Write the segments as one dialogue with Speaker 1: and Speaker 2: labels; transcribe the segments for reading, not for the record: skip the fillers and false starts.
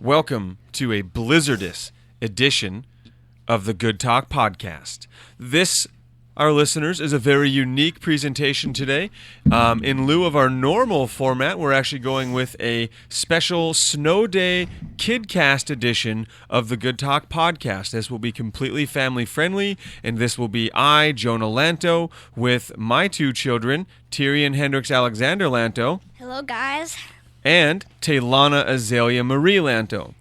Speaker 1: Welcome to a blizzardous edition of the Good Talk podcast. This, our listeners, is a very unique presentation today. In lieu of our normal format, we're actually going with a special snow day Kidcast edition of the Good Talk podcast. This will be completely family friendly, and this will be I, Jonah Lanto, with my two children, Tyrion Hendricks Alexander Lanto.
Speaker 2: Hello, guys.
Speaker 1: And Taylana Azalea Marie Lanto.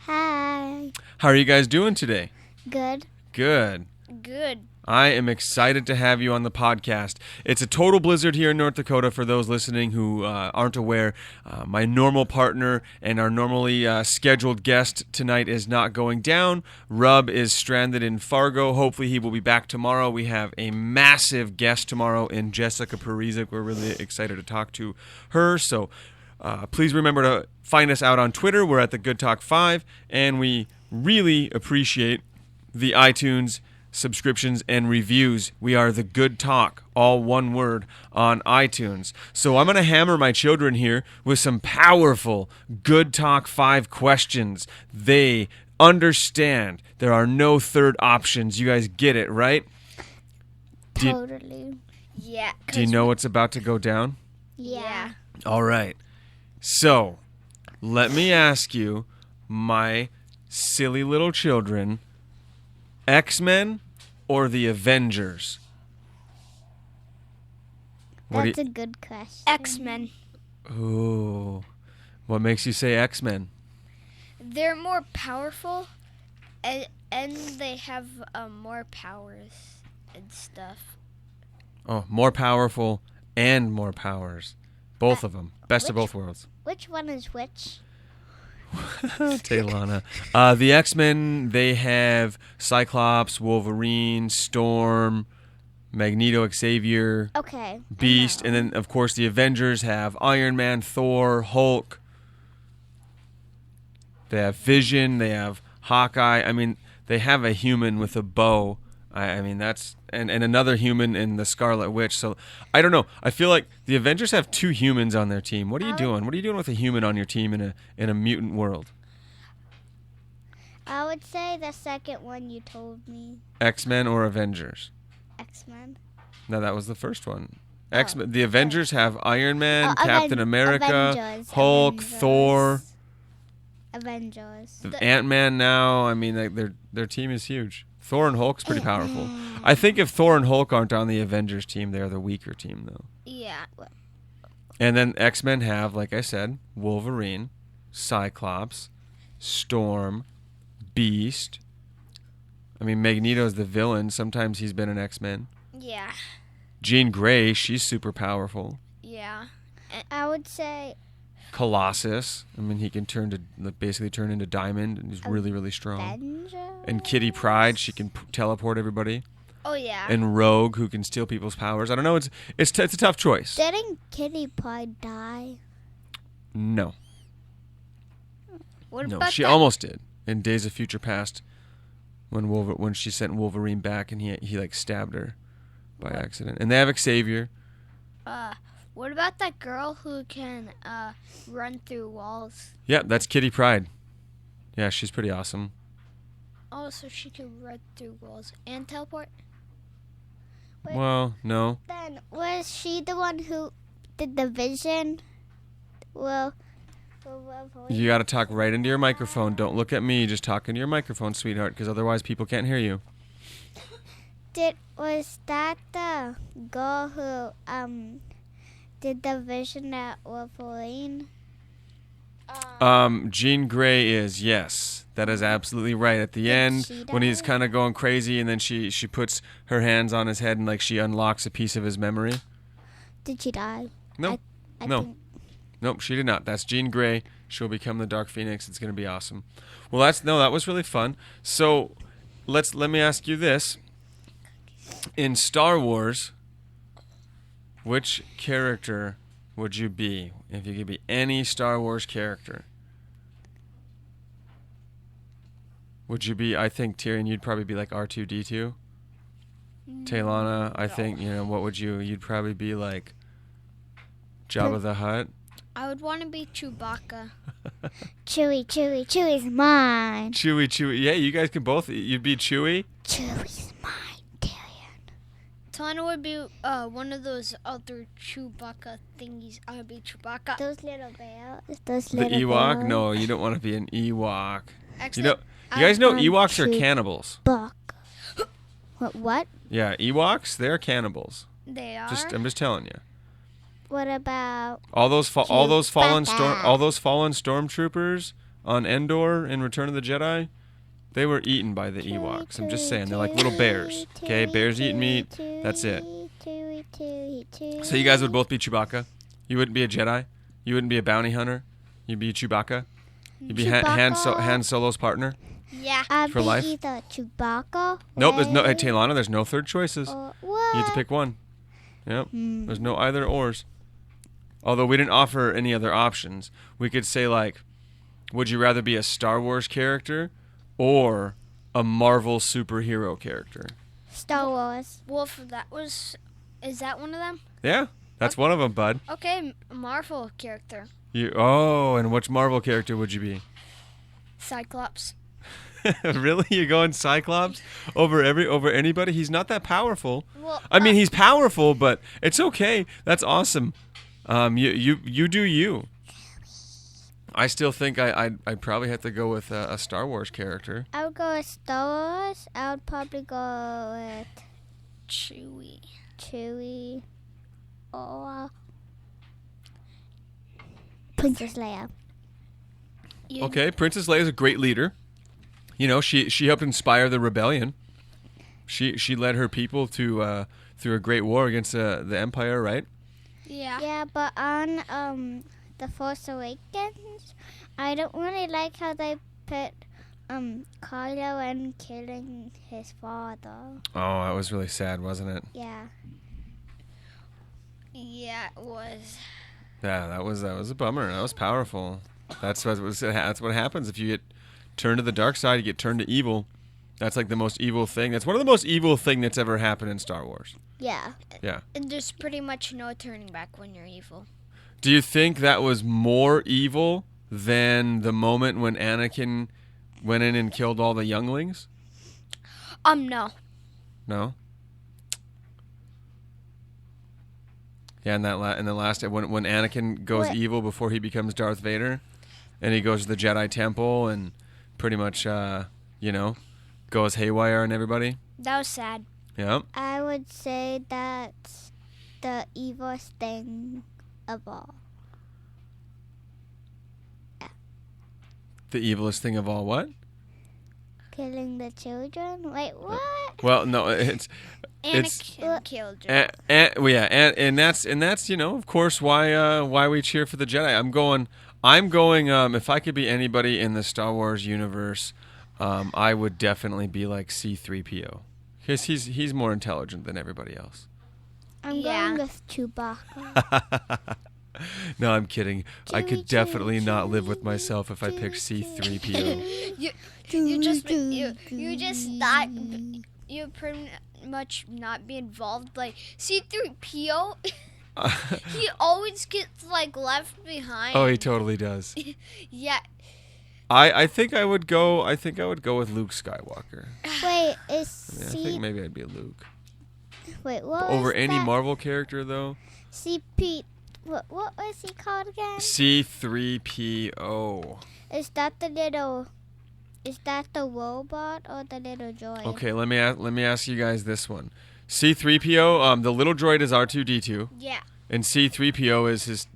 Speaker 3: Hi.
Speaker 1: How are you guys doing today?
Speaker 3: Good.
Speaker 1: Good.
Speaker 2: Good.
Speaker 1: I am excited to have you on the podcast. It's a total blizzard here in North Dakota for those listening who aren't aware. My normal partner and our normally scheduled guest tonight is not going down. Rub is stranded in Fargo. Hopefully he will be back tomorrow. We have a massive guest tomorrow in Jessica Parizek. We're really excited to talk to her. So please remember to find us out on Twitter. We're at the Good Talk 5, and we really appreciate the iTunes subscriptions and reviews. We are the Good Talk, all one word, on iTunes. So I'm going to hammer my children here with some powerful Good Talk 5 questions. They understand there are no third options. You guys get it, right?
Speaker 3: Totally.
Speaker 2: Yeah.
Speaker 1: Do you know what's about to go down?
Speaker 3: Yeah.
Speaker 1: All right. So, let me ask you, my silly little children, X-Men or the Avengers?
Speaker 3: That's a good question.
Speaker 2: X-Men.
Speaker 1: Ooh. What makes you say X-Men?
Speaker 2: They're more powerful, and they have more powers and stuff.
Speaker 1: Oh, more powerful and more powers. Both of them. Best of both worlds.
Speaker 3: Which one is which?
Speaker 1: Taylana. The X-Men, they have Cyclops, Wolverine, Storm, Magneto, Xavier,
Speaker 3: Okay.
Speaker 1: Beast, and then, of course, the Avengers have Iron Man, Thor, Hulk. They have Vision. They have Hawkeye. I mean, they have a human with a bow. I mean, that's... And another human in the Scarlet Witch. So, I don't know. I feel like the Avengers have two humans on their team. What are you doing? What are you doing with a human on your team in a mutant world?
Speaker 3: I would say the second one you told me.
Speaker 1: X-Men or Avengers?
Speaker 3: X-Men.
Speaker 1: No, that was the first one. X-Men. The Avengers have Iron Man, Captain
Speaker 3: Aven-
Speaker 1: America,
Speaker 3: Avengers,
Speaker 1: Hulk,
Speaker 3: Avengers.
Speaker 1: Thor,
Speaker 3: Avengers.
Speaker 1: Ant-Man now. I mean, like, their team is huge. Thor and Hulk's pretty powerful. I think if Thor and Hulk aren't on the Avengers team, they're the weaker team, though.
Speaker 2: Yeah.
Speaker 1: And then X-Men have, like I said, Wolverine, Cyclops, Storm, Beast. I mean, Magneto's the villain. Sometimes he's been an X-Men.
Speaker 2: Yeah.
Speaker 1: Jean Grey, she's super powerful.
Speaker 2: Yeah.
Speaker 3: I would say
Speaker 1: Colossus. I mean, he can basically turn into Diamond, and he's really, really strong.
Speaker 3: Avengers.
Speaker 1: And Kitty Pryde, she can teleport everybody.
Speaker 2: Oh, yeah.
Speaker 1: And Rogue, who can steal people's powers. I don't know. It's a tough choice.
Speaker 3: Didn't Kitty Pryde die?
Speaker 1: No.
Speaker 2: What
Speaker 1: No,
Speaker 2: about
Speaker 1: she
Speaker 2: that?
Speaker 1: almost did in Days of Future Past when she sent Wolverine back and he like stabbed her by accident. And they have Xavier.
Speaker 2: What about that girl who can run through walls?
Speaker 1: Yeah, that's Kitty Pryde. Yeah, she's pretty awesome.
Speaker 2: Oh, so she can run through walls and teleport?
Speaker 3: Wait.
Speaker 1: Well, no.
Speaker 3: Then was she the one who did the vision? Well,
Speaker 1: You got to talk right into your microphone. Don't look at me. Just talk into your microphone, sweetheart, because otherwise people can't hear you.
Speaker 3: was that the girl who did the vision at Wolverine?
Speaker 1: Jean Grey is, yes. That is absolutely right. At the
Speaker 3: Did
Speaker 1: end,
Speaker 3: she
Speaker 1: when he's
Speaker 3: die?
Speaker 1: kind of going crazy, and then she puts her hands on his head and like she unlocks a piece of his memory.
Speaker 3: Did she die?
Speaker 1: No,
Speaker 3: I
Speaker 1: no.
Speaker 3: think-
Speaker 1: Nope, she did not. That's Jean Grey. She'll become the Dark Phoenix. It's going to be awesome. Well, that was really fun. So, let me ask you this. In Star Wars, which character would you be if you could be any Star Wars character? Would you be, I think, Tyrion, you'd probably be like R2-D2. Taylana, I think, what would you'd probably be like Jabba the Hutt.
Speaker 2: I would want to be Chewbacca.
Speaker 3: Chewie's mine.
Speaker 1: Chewie. Yeah, you guys can both. You'd be Chewie.
Speaker 3: Chewie's mine, Tyrion.
Speaker 2: Tana would be one of those other Chewbacca thingies. I would be Chewbacca.
Speaker 3: Those little bears. Those
Speaker 1: The
Speaker 3: little
Speaker 1: Ewok?
Speaker 3: bears.
Speaker 1: No, you don't want to be an Ewok.
Speaker 2: Actually,
Speaker 1: You guys know
Speaker 3: I'm
Speaker 1: Ewoks are cannibals.
Speaker 3: Chewbacca. What?
Speaker 1: Yeah, Ewoks, they're cannibals.
Speaker 2: they are.
Speaker 1: I'm just telling you.
Speaker 3: What about
Speaker 1: All those fallen
Speaker 3: Chewbacca.
Speaker 1: stormtroopers on Endor in Return of the Jedi, they were eaten by the Ewoks. I'm just saying, they're like little bears. Okay, bears eat meat. That's it. So you guys would both be Chewbacca. You wouldn't be a Jedi. You wouldn't be a bounty hunter. You'd be Chewbacca. You'd be Han Solo's partner
Speaker 2: Yeah.
Speaker 3: I'd
Speaker 1: for
Speaker 3: be
Speaker 1: life.
Speaker 3: either Chewbacca.
Speaker 1: Nope, there's no. Hey,
Speaker 3: Ray,
Speaker 1: Taylana, there's no third choices.
Speaker 3: or
Speaker 1: You
Speaker 3: what?
Speaker 1: have to pick one. Yep.
Speaker 3: Hmm.
Speaker 1: There's no either ors. Although we didn't offer any other options, we could say like, would you rather be a Star Wars character or a Marvel superhero character?
Speaker 3: Star Wars.
Speaker 2: Wolf, is that one of them?
Speaker 1: Yeah, that's one of them, bud.
Speaker 2: Okay, Marvel character.
Speaker 1: And which Marvel character would you be?
Speaker 2: Cyclops.
Speaker 1: Really? You're going Cyclops over anybody? He's not that powerful.
Speaker 2: Well,
Speaker 1: I mean, he's powerful, but it's okay. That's awesome. You do you. I still think I'd probably have to go with a Star Wars character.
Speaker 3: I would go with Star Wars. I would probably go with
Speaker 2: Chewie.
Speaker 3: Chewie or Princess Leia.
Speaker 1: Okay, Princess Leia is a great leader. You know, she helped inspire the rebellion. She led her people to through a great war against the Empire, right?
Speaker 2: Yeah.
Speaker 3: Yeah, but on The Force Awakens, I don't really like how they put Kylo Ren killing his father.
Speaker 1: Oh, that was really sad, wasn't it?
Speaker 3: Yeah.
Speaker 2: Yeah, it was.
Speaker 1: Yeah, that was a bummer. That was powerful. That's what happens if you get turned to the dark side. You get turned to evil. That's like the most evil thing. That's one of the most evil thing that's ever happened in Star Wars.
Speaker 3: Yeah.
Speaker 1: Yeah.
Speaker 2: And there's pretty much no turning back when you're evil.
Speaker 1: Do you think that was more evil than the moment when Anakin went in and killed all the younglings?
Speaker 2: No.
Speaker 1: No. Yeah, in the last when Anakin goes
Speaker 3: What?
Speaker 1: evil before he becomes Darth Vader, and he goes to the Jedi Temple and pretty much goes haywire on everybody.
Speaker 2: That was sad.
Speaker 1: Yeah.
Speaker 3: I would say that's the evilest thing of all.
Speaker 1: The evilest thing of all, what?
Speaker 3: Killing the children? Wait, what?
Speaker 1: Well, no, it's
Speaker 2: Anakin killed you.
Speaker 1: and that's of course why we cheer for the Jedi. I'm going if I could be anybody in the Star Wars universe, I would definitely be like C-3PO because he's more intelligent than everybody else.
Speaker 3: I'm
Speaker 2: Yeah.
Speaker 3: going with Chewbacca.
Speaker 1: No, I'm kidding. I could
Speaker 3: Chewie,
Speaker 1: definitely
Speaker 3: chewie,
Speaker 1: not live with
Speaker 3: chewie,
Speaker 1: myself if I picked C-3PO.
Speaker 2: You just not. You pretty much not be involved. Like C-3PO, he always gets like left behind.
Speaker 1: Oh, he totally does.
Speaker 2: Yeah.
Speaker 1: I think I would go with Luke Skywalker.
Speaker 3: Wait,
Speaker 1: I think maybe I'd be Luke.
Speaker 3: Wait, what
Speaker 1: Over
Speaker 3: was
Speaker 1: any
Speaker 3: that?
Speaker 1: Marvel character though.
Speaker 3: CP. What was he called again?
Speaker 1: C-3PO.
Speaker 3: Is that the robot or the little droid?
Speaker 1: Okay, let me ask you guys this one. C-3PO, the little droid is R2-D2,
Speaker 2: Yeah.
Speaker 1: and C-3PO is his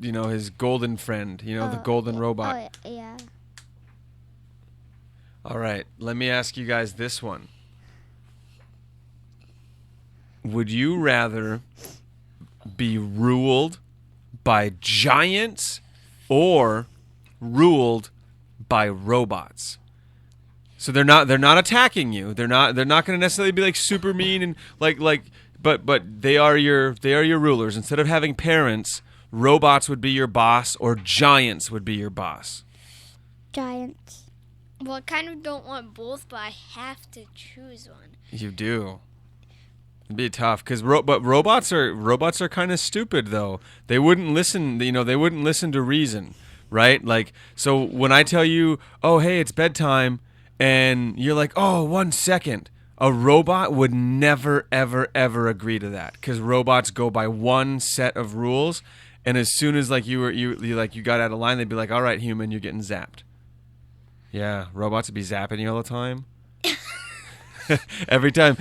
Speaker 1: golden friend, the golden robot.
Speaker 3: Oh, yeah.
Speaker 1: All right, let me ask you guys this one. Would you rather be ruled by giants or ruled by robots? So they're not attacking you. They're not going to necessarily be like super mean and but they are your rulers. Instead of having parents, robots would be your boss or giants would be your boss.
Speaker 3: Giants.
Speaker 2: Well, I kind of don't want both, but I have to choose one.
Speaker 1: You do. It'd be tough because but robots are kind of stupid though. They wouldn't listen. You know, they wouldn't listen to reason, right? Like, so when I tell you, oh hey, it's bedtime, and you're like, oh, 1 second, a robot would never ever ever agree to that because robots go by one set of rules, and as soon as like you got out of line, they'd be like, all right, human, you're getting zapped. Yeah, robots would be zapping you all the time. Every time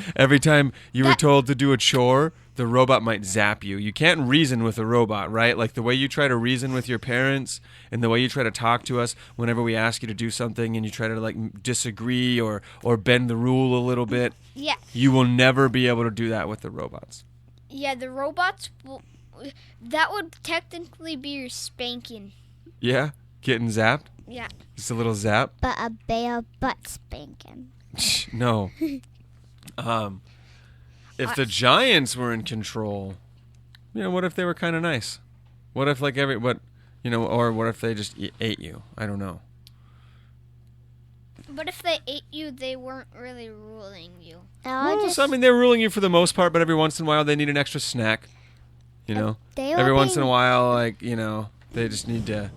Speaker 1: you were told to do a chore, the robot might zap you. You can't reason with a robot, right? Like the way you try to reason with your parents and the way you try to talk to us whenever we ask you to do something and you try to like disagree or bend the rule a little bit.
Speaker 2: Yeah.
Speaker 1: You will never be able to do that with the robots.
Speaker 2: Yeah, the robots will. That would technically be your spanking.
Speaker 1: Yeah? Getting zapped?
Speaker 2: Yeah.
Speaker 1: Just a little zap?
Speaker 3: But a bear butt spanking.
Speaker 1: No. If the giants were in control, what if they were kind of nice? What if like or what if they just ate you? I don't know.
Speaker 2: But if they ate you, they weren't really ruling you.
Speaker 1: So, I mean, they're ruling you for the most part, but every once in a while they need an extra snack. Every once in a while, like they just need to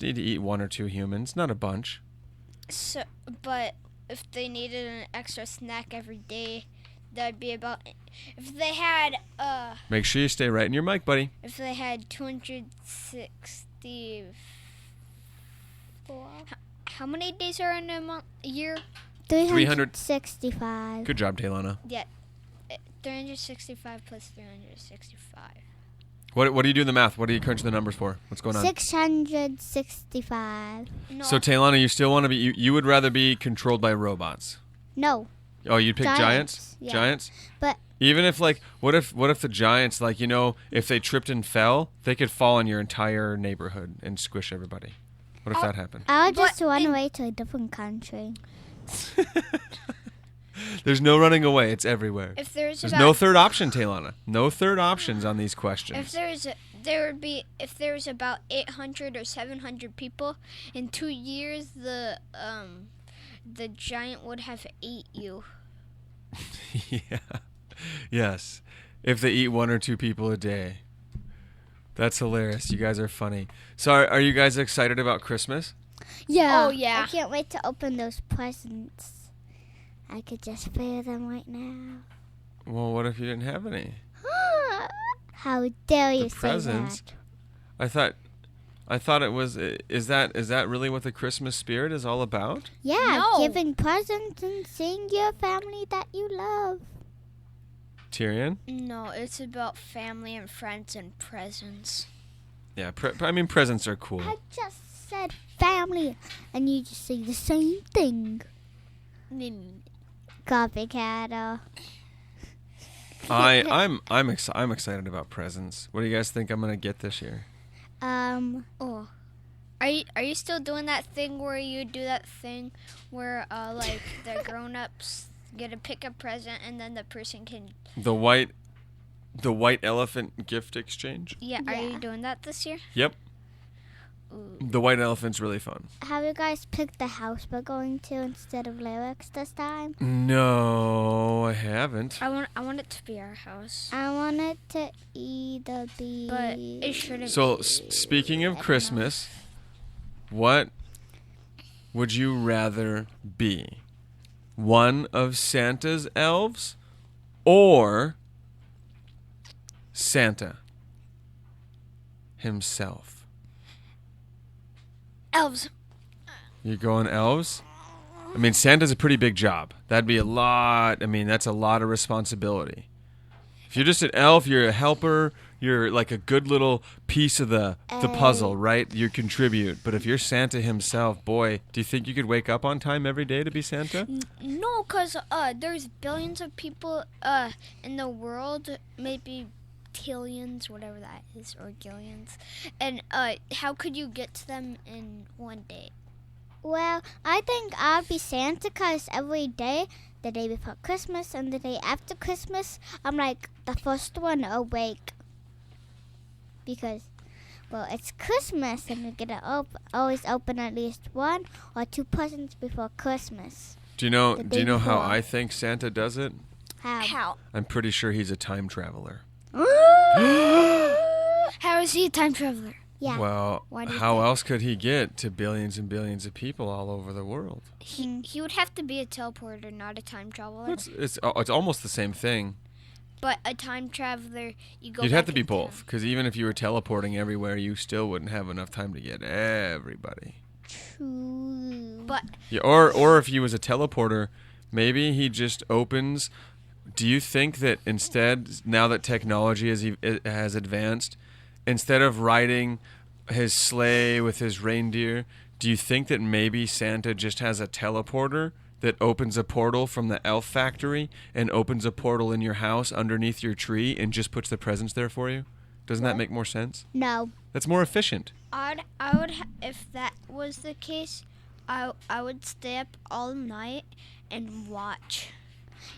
Speaker 1: eat 1 or 2 humans, not a bunch.
Speaker 2: So, but if they needed an extra snack every day, that'd be about. If they had
Speaker 1: Make sure you stay right in your mic, buddy.
Speaker 2: If they had 260. How many days are in a year?
Speaker 3: 365.
Speaker 1: Good job, Taylana.
Speaker 2: Yeah, 365 plus 365.
Speaker 1: What do you do in the math? What do you crunch the numbers for? What's going on?
Speaker 3: 665.
Speaker 2: No.
Speaker 1: So Taylana, you still want to be? You would rather be controlled by robots?
Speaker 3: No.
Speaker 1: Oh, you'd pick giants?
Speaker 3: Yeah.
Speaker 1: Giants?
Speaker 3: But
Speaker 1: even if like, what if the giants, like, if they tripped and fell, they could fall on your entire neighborhood and squish everybody. What if that happened?
Speaker 3: I'll just run away to a different country.
Speaker 1: There's no running away. It's everywhere.
Speaker 2: There's
Speaker 1: no third option, Taylana. No third options on these questions.
Speaker 2: If there was about 800 or 700 people in 2 years, the giant would have ate you.
Speaker 1: Yeah. Yes. If they eat 1 or 2 people a day. That's hilarious. You guys are funny. So are you guys excited about Christmas?
Speaker 3: Yeah.
Speaker 2: Oh, yeah.
Speaker 3: I can't wait to open those presents. I could just feel them right now.
Speaker 1: Well, what if you didn't have any?
Speaker 3: How dare you
Speaker 1: The
Speaker 3: say
Speaker 1: presents?
Speaker 3: that?
Speaker 1: I thought it was. Is that really what the Christmas spirit is all about?
Speaker 3: Yeah,
Speaker 2: No.
Speaker 3: giving presents and seeing your family that you love.
Speaker 1: Tyrion?
Speaker 2: No, it's about family and friends and presents.
Speaker 1: Yeah, presents are cool.
Speaker 3: I just said family, and you just say the same thing. Copycat.
Speaker 1: I'm excited about presents. What do you guys think I'm gonna get this year?
Speaker 2: Oh. Are you still doing that thing where you do that thing where like the grown-ups get to pick a present and then the person can
Speaker 1: The white elephant gift exchange?
Speaker 2: Yeah, are you doing that this year?
Speaker 1: Yep.
Speaker 2: Ooh.
Speaker 1: The white elephant's really fun.
Speaker 3: Have you guys picked the house we're going to instead of lyrics this time?
Speaker 1: No, I haven't.
Speaker 2: I want it to be our house.
Speaker 3: I want it to either be...
Speaker 2: But it shouldn't
Speaker 1: So,
Speaker 2: be.
Speaker 1: speaking of Christmas, what would you rather be? One of Santa's elves or Santa himself?
Speaker 2: Elves.
Speaker 1: You're going elves? I mean, Santa's a pretty big job. That'd be a lot. I mean, that's a lot of responsibility. If you're just an elf, you're a helper. You're like a good little piece of the puzzle, right? You contribute. But if you're Santa himself, boy, do you think you could wake up on time every day to be Santa?
Speaker 2: No, because there's billions of people in the world, maybe tillions, whatever that is, or gillions. And how could you get to them in one day?
Speaker 3: Well, I think I'll be Santa because every day, the day before Christmas and the day after Christmas, I'm like the first one awake. Because, well, it's Christmas and we're going to always open at least 1 or 2 presents before Christmas.
Speaker 1: Do you know
Speaker 3: The day
Speaker 1: how
Speaker 3: before.
Speaker 1: I think Santa does it?
Speaker 2: How?
Speaker 1: I'm pretty sure he's a time traveler.
Speaker 2: How is he a time traveler?
Speaker 3: Yeah.
Speaker 1: Well,
Speaker 2: Why do you
Speaker 1: how
Speaker 2: think?
Speaker 1: else could he get to billions and billions of people all over the world?
Speaker 2: He would have to be a teleporter, not a time traveler.
Speaker 1: It's almost the same thing.
Speaker 2: But a time traveler, you go.
Speaker 1: You'd
Speaker 2: back
Speaker 1: have to be
Speaker 2: in
Speaker 1: both,
Speaker 2: time.
Speaker 1: because even if you were teleporting everywhere, you still wouldn't have enough time to get everybody.
Speaker 3: True.
Speaker 2: But
Speaker 1: Yeah, or if he was a teleporter, maybe he just opens. Do you think that instead, now that technology has advanced, instead of riding his sleigh with his reindeer, do you think that maybe Santa just has a teleporter that opens a portal from the elf factory and opens a portal in your house underneath your tree and just puts the presents there for you? Doesn't that make more sense?
Speaker 3: No.
Speaker 1: That's more efficient.
Speaker 2: if that was the case, I would stay up all night and watch.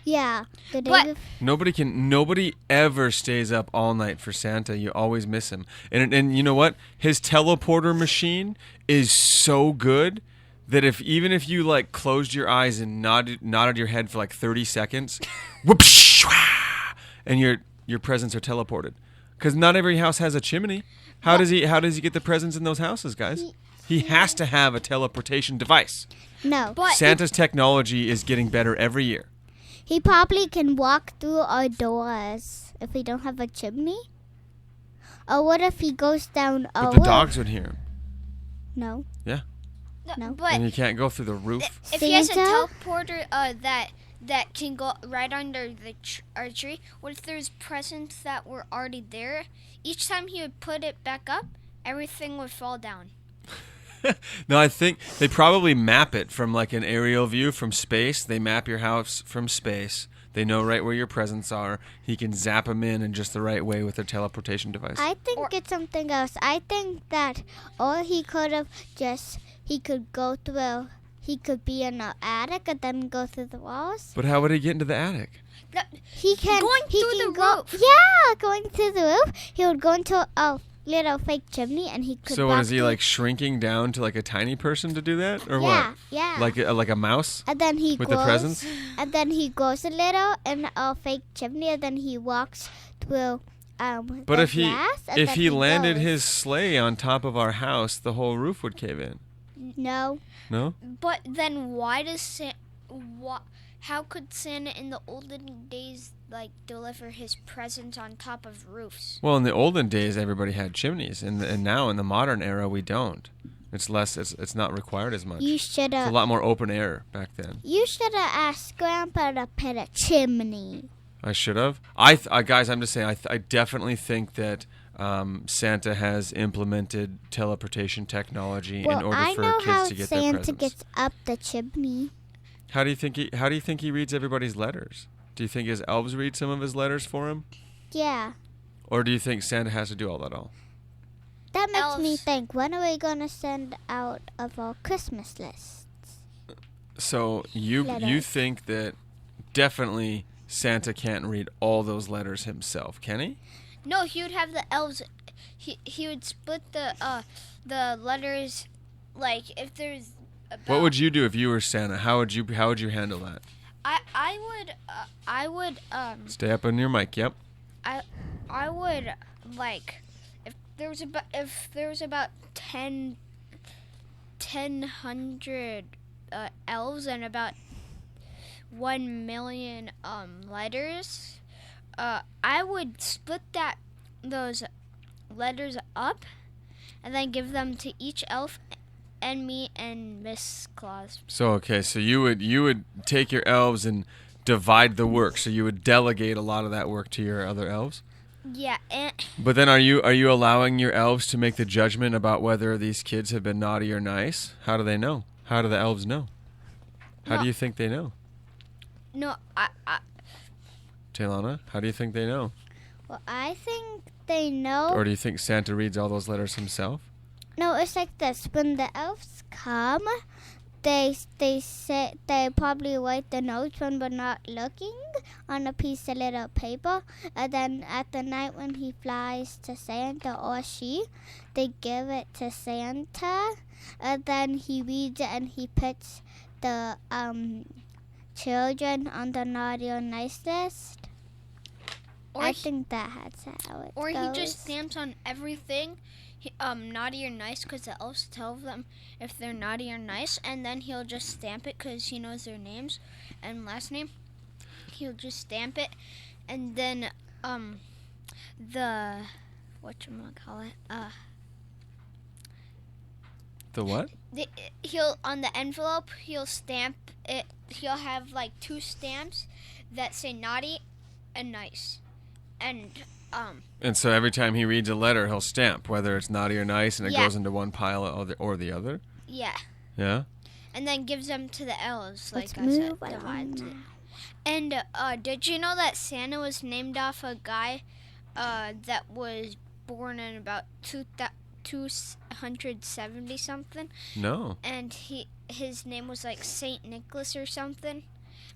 Speaker 3: Yeah. The day
Speaker 2: But-
Speaker 1: Nobody ever stays up all night for Santa. You always miss him. And you know what? His teleporter machine is so good that even if you like closed your eyes and nodded your head for like 30 seconds, whoopsh, wah, and your presents are teleported. Because not every house has a chimney. How does he get the presents in those houses, guys? He has to have a teleportation device.
Speaker 3: No.
Speaker 2: But
Speaker 1: Santa's technology is getting better every year.
Speaker 3: He probably can walk through our doors if we don't have a chimney. Or what if he goes down a
Speaker 1: But the
Speaker 3: roof?
Speaker 1: dogs would hear him.
Speaker 3: No. No.
Speaker 2: But
Speaker 1: And he can't go through the roof.
Speaker 2: if he has a
Speaker 3: Santa?
Speaker 2: teleporter that can go right under our tree, what if there's presents that were already there? Each time he would put it back up, everything would fall down.
Speaker 1: No, I think they probably map it from like an aerial view from space. They map your house from space. They know right where your presents are. He can zap them in just the right way with their teleportation device.
Speaker 3: I think it's something else. I think that all he could have he could be in the attic and then go through the walls.
Speaker 1: But how would he get into the attic?
Speaker 3: He can
Speaker 2: Going
Speaker 3: he
Speaker 2: through
Speaker 3: can
Speaker 2: the
Speaker 3: go,
Speaker 2: roof.
Speaker 3: Yeah, going through the roof. He would go into a little fake chimney and he could
Speaker 1: So
Speaker 3: walk
Speaker 1: what, is he
Speaker 3: through-
Speaker 1: like shrinking down to like a tiny person to do that, or
Speaker 3: Yeah,
Speaker 1: what?
Speaker 3: yeah.
Speaker 1: Like a mouse
Speaker 3: And then he
Speaker 1: with
Speaker 3: goes,
Speaker 1: the presents?
Speaker 3: and then he goes a little in a fake chimney, and then he walks through
Speaker 1: But
Speaker 3: the
Speaker 1: if
Speaker 3: glass, and
Speaker 1: if
Speaker 3: then
Speaker 1: he landed
Speaker 3: goes.
Speaker 1: his sleigh on top of our house, the whole roof would cave in.
Speaker 3: No.
Speaker 1: No?
Speaker 2: But then why does how could Santa in the olden days like deliver his presents on top of roofs?
Speaker 1: Well, in the olden days, everybody had chimneys, and now in the modern era, we don't. It's less. It's not required as much.
Speaker 3: You
Speaker 1: It's
Speaker 3: should
Speaker 1: a
Speaker 3: have.
Speaker 1: lot more open air back then.
Speaker 3: You should have asked Grandpa to put a chimney.
Speaker 1: I should have. Guys, I'm just saying. I definitely think that Santa has implemented teleportation technology
Speaker 3: Well,
Speaker 1: in order
Speaker 3: I
Speaker 1: for
Speaker 3: know
Speaker 1: kids
Speaker 3: how
Speaker 1: to get their
Speaker 3: Santa
Speaker 1: presents.
Speaker 3: gets up the chimney.
Speaker 1: How do you think he reads everybody's letters? Do you think his elves read some of his letters for him,
Speaker 3: Yeah.
Speaker 1: or do you think Santa has to do all that all?
Speaker 3: That makes me
Speaker 2: Elves.
Speaker 3: think. When are we gonna send out of our Christmas lists?
Speaker 1: So you
Speaker 3: Letters.
Speaker 1: think that definitely Santa can't read all those letters himself, can he?
Speaker 2: No, he would have the elves. He would split the letters, like if there's.
Speaker 1: What would you do if you were Santa? How would you handle that?
Speaker 2: I would
Speaker 1: Stay up on your mic. Yep.
Speaker 2: I would like if there's about 1,000 elves and about 1 million letters. I would split those letters up and then give them to each elf and me and Miss Claus.
Speaker 1: So you would take your elves and divide the work. So you would delegate a lot of that work to your other elves.
Speaker 2: Yeah, and
Speaker 1: But then are you allowing your elves to make the judgment about whether these kids have been naughty or nice? How do they know? How do the elves know? How do
Speaker 2: No.
Speaker 1: you think they know?
Speaker 2: no,
Speaker 1: Taylana, how do you think they know?
Speaker 3: Well, I think they know.
Speaker 1: Or do you think Santa reads all those letters himself?
Speaker 3: No, it's like this. When the elves come, they probably write the notes when we're not looking on a piece of little paper, and then at the night when he flies to Santa or she, they give it to Santa, and then he reads it and he puts the children on the naughty or nice list.
Speaker 2: Or
Speaker 3: I think that's how it
Speaker 2: Or
Speaker 3: goes.
Speaker 2: he just stamps on everything, naughty or nice, because the elves tell them if they're naughty or nice, and then he'll just stamp it because he knows their names and last name. He'll just stamp it, and then the whatchamacallit,
Speaker 1: The what?
Speaker 2: he'll on the envelope he'll stamp it. He'll have like 2 stamps that say naughty and nice, and
Speaker 1: so every time he reads a letter, he'll stamp whether it's naughty or nice, and it
Speaker 2: Yeah.
Speaker 1: goes into one pile or the other.
Speaker 2: yeah,
Speaker 1: Yeah.
Speaker 2: and then gives them to the elves.
Speaker 3: Let's
Speaker 2: Like I said,
Speaker 3: move along
Speaker 2: divides it.
Speaker 3: now.
Speaker 2: And did you know that Santa was named off a guy that was born in about 270 something,
Speaker 1: No.
Speaker 2: and his name was like Saint Nicholas or something?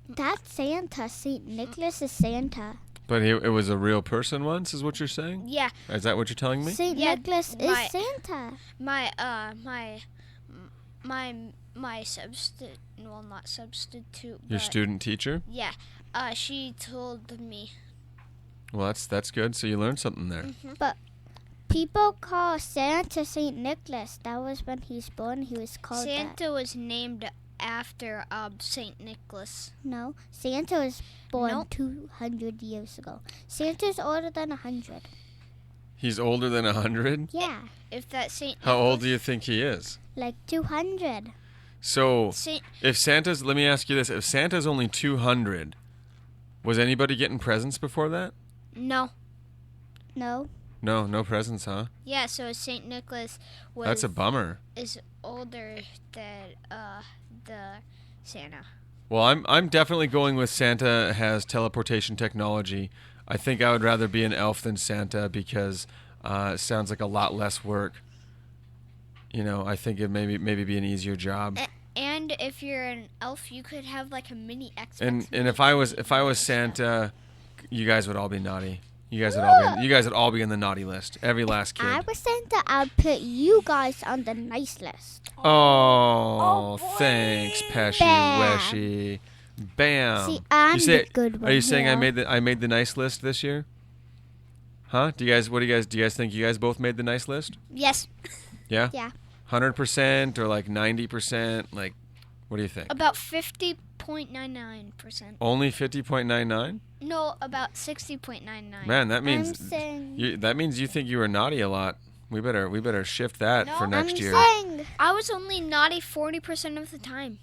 Speaker 3: That's Santa. St. Nicholas is Santa.
Speaker 1: But it was a real person once, is what you're saying?
Speaker 2: Yeah,
Speaker 1: Is that what you're telling me?
Speaker 3: St.
Speaker 2: Yeah,
Speaker 3: Nicholas
Speaker 2: my-
Speaker 3: is Santa.
Speaker 2: my substitute, well, not substitute,
Speaker 1: Your
Speaker 2: but
Speaker 1: student teacher?
Speaker 2: yeah, she told me.
Speaker 1: Well, that's good. So you learned something there.
Speaker 3: People call Santa St. Nicholas. That was when he's born. He was called that.
Speaker 2: Santa was named after Saint Nicholas.
Speaker 3: No, Santa was born
Speaker 2: Nope.
Speaker 3: 200 years ago. Santa's older than 100.
Speaker 1: He's older than 100?
Speaker 3: Yeah,
Speaker 2: If that Saint
Speaker 1: How old do
Speaker 2: Nicholas-
Speaker 1: you think he is?
Speaker 3: like 200.
Speaker 1: So,
Speaker 2: Saint
Speaker 1: if Santa's, let me ask you this, if Santa's only 200, was anybody getting presents before that?
Speaker 2: No.
Speaker 3: No,
Speaker 1: No presents, huh?
Speaker 2: Yeah, so Saint Nicholas
Speaker 1: That's a bummer.
Speaker 2: is older than the Santa.
Speaker 1: Well, I'm definitely going with Santa has teleportation technology. I think I would rather be an elf than Santa because it sounds like a lot less work. You know, I think it maybe be an easier job.
Speaker 2: And if you're an elf, you could have like a mini Xbox.
Speaker 1: And if I was Santa, you guys would all be naughty. You guys would all be in the naughty list. Every last
Speaker 3: I
Speaker 1: kid.
Speaker 3: was Santa. I'll put you guys on the nice list.
Speaker 1: Oh,
Speaker 2: boy.
Speaker 1: thanks, Pesci,
Speaker 3: Bam.
Speaker 1: Weshy. Bam.
Speaker 3: See, I'm
Speaker 1: You say-
Speaker 3: the good one.
Speaker 1: Are you saying
Speaker 3: here.
Speaker 1: I made the nice list this year? Huh? Do you guys think you guys both made the nice list?
Speaker 2: Yes,
Speaker 1: Yeah?
Speaker 3: Yeah.
Speaker 1: 100% or like 90%? Like, what do you think?
Speaker 2: about 50.99%.
Speaker 1: Only 50.99?
Speaker 2: No, about 60.99.
Speaker 1: Man, that
Speaker 3: I'm
Speaker 1: means
Speaker 3: saying.
Speaker 1: that means you think you were naughty a lot. We better shift that
Speaker 2: No,
Speaker 1: for
Speaker 2: I'm
Speaker 1: next year.
Speaker 3: saying.
Speaker 2: I was only naughty 40% of the time.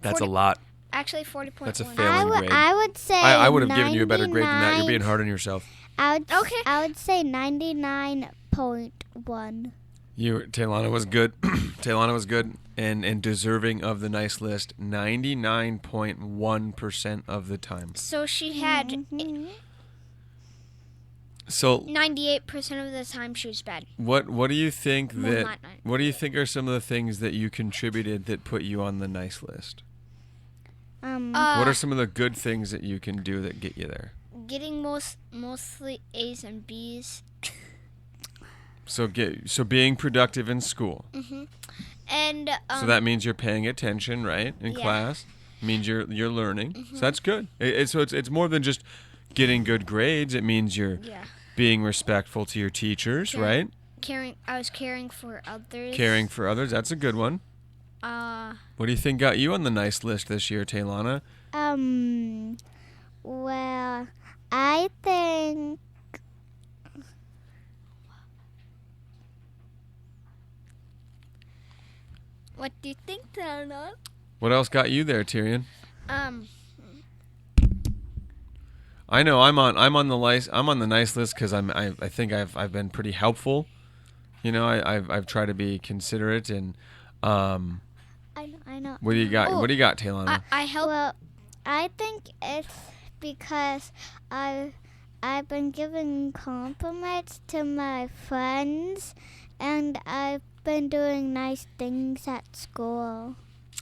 Speaker 1: That's a
Speaker 2: 40
Speaker 1: lot.
Speaker 2: Actually, 40.1.
Speaker 1: That's a failing grade.
Speaker 3: I would say.
Speaker 1: I would have given you a better grade than that. You're being
Speaker 3: 99
Speaker 1: hard on yourself.
Speaker 2: Okay.
Speaker 3: I would say 99.1.
Speaker 1: Taylana was good. Taylana was good and deserving of the nice list 99.1% of the time.
Speaker 2: So she had
Speaker 3: Mhm.
Speaker 1: So
Speaker 2: 98% of the time she was bad.
Speaker 1: what do you think
Speaker 2: Well,
Speaker 1: that
Speaker 2: not nine.
Speaker 1: what do you think are some of the things that you contributed that put you on the nice list? What are some of the good things that you can do that get you there?
Speaker 2: Getting mostly A's and B's.
Speaker 1: So being productive in school.
Speaker 2: And
Speaker 1: So that means you're paying attention, right? In
Speaker 2: Yeah.
Speaker 1: class. Means you're learning. So that's good. It's more than just getting good grades. It means you're
Speaker 2: yeah,
Speaker 1: being respectful to your teachers,
Speaker 2: Yeah.
Speaker 1: right?
Speaker 2: I was caring for others.
Speaker 1: Caring for others. That's a good one. What do you think got you on the nice list this year, Taylana?
Speaker 3: Well, I think.
Speaker 2: What do you think, Tana?
Speaker 1: What else got you there, Tyrion?
Speaker 2: Um,
Speaker 1: I know I'm on the nice list because I think I've been pretty helpful. You know, I've tried to be considerate and
Speaker 3: I know.
Speaker 1: what do you got?
Speaker 2: Oh,
Speaker 1: What do you got, Taylana?
Speaker 2: I help.
Speaker 3: Well, I think it's because I've been giving compliments to my friends, and I've been doing nice things at school.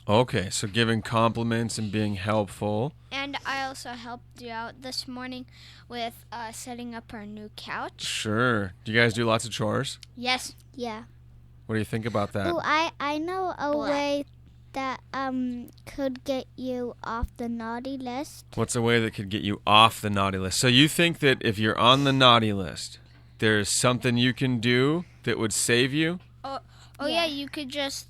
Speaker 1: Okay, so giving compliments and being helpful.
Speaker 2: And I also helped you out this morning with setting up our new couch.
Speaker 1: Sure. Do you guys do lots of chores?
Speaker 2: Yes.
Speaker 3: Yeah.
Speaker 1: What do you think about that?
Speaker 3: Oh, I know a
Speaker 2: Black.
Speaker 3: way that could get you off the naughty list?
Speaker 1: What's a way that could get you off the naughty list? So you think that if you're on the naughty list, there's something you can do that would save you?
Speaker 2: Yeah, you could just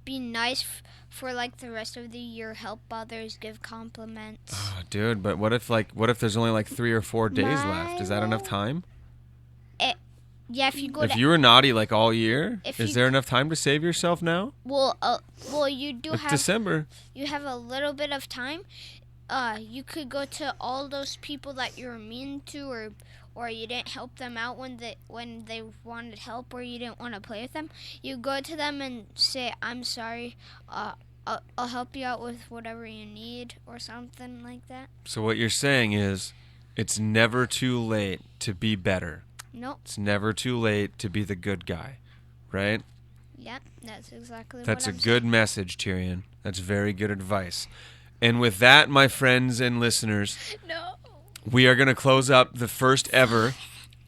Speaker 2: be nice for the rest of the year, help others, give compliments.
Speaker 1: Oh, dude, but what if there's only 3 or 4 days left? Is that enough time?
Speaker 2: Yeah, if you go
Speaker 1: if you were naughty all year, is there enough time to save yourself now?
Speaker 2: Well, you do
Speaker 1: it's
Speaker 2: have
Speaker 1: December.
Speaker 2: You have a little bit of time. You could go to all those people that you're mean to, or you didn't help them out when they wanted help, or you didn't want to play with them. You go to them and say, "I'm sorry. I'll help you out with whatever you need," or something like that.
Speaker 1: So what you're saying is, it's never too late to be better.
Speaker 2: Nope.
Speaker 1: It's never too late to be the good guy, right?
Speaker 2: Yep, that's exactly
Speaker 1: That's
Speaker 2: what
Speaker 1: a
Speaker 2: I'm
Speaker 1: good
Speaker 2: saying.
Speaker 1: message, Tyrion. That's very good advice. And with that, my friends and listeners,
Speaker 2: No.
Speaker 1: we are going to close up the first ever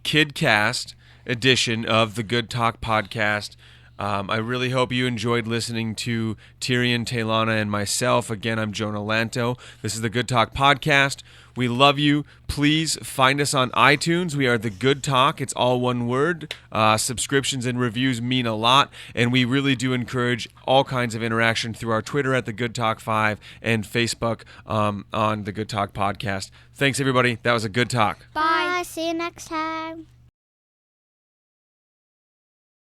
Speaker 1: Kidcast edition of the Good Talk podcast. I really hope you enjoyed listening to Tyrion, Taylana, and myself. Again, I'm Jonah Lanto. This is the Good Talk podcast. We love you. Please find us on iTunes. We are the Good Talk. It's all one word. Subscriptions and reviews mean a lot, and we really do encourage all kinds of interaction through our Twitter at the Good Talk 5 and Facebook on the Good Talk podcast. Thanks, everybody. That was a good talk.
Speaker 3: Bye. See you next time.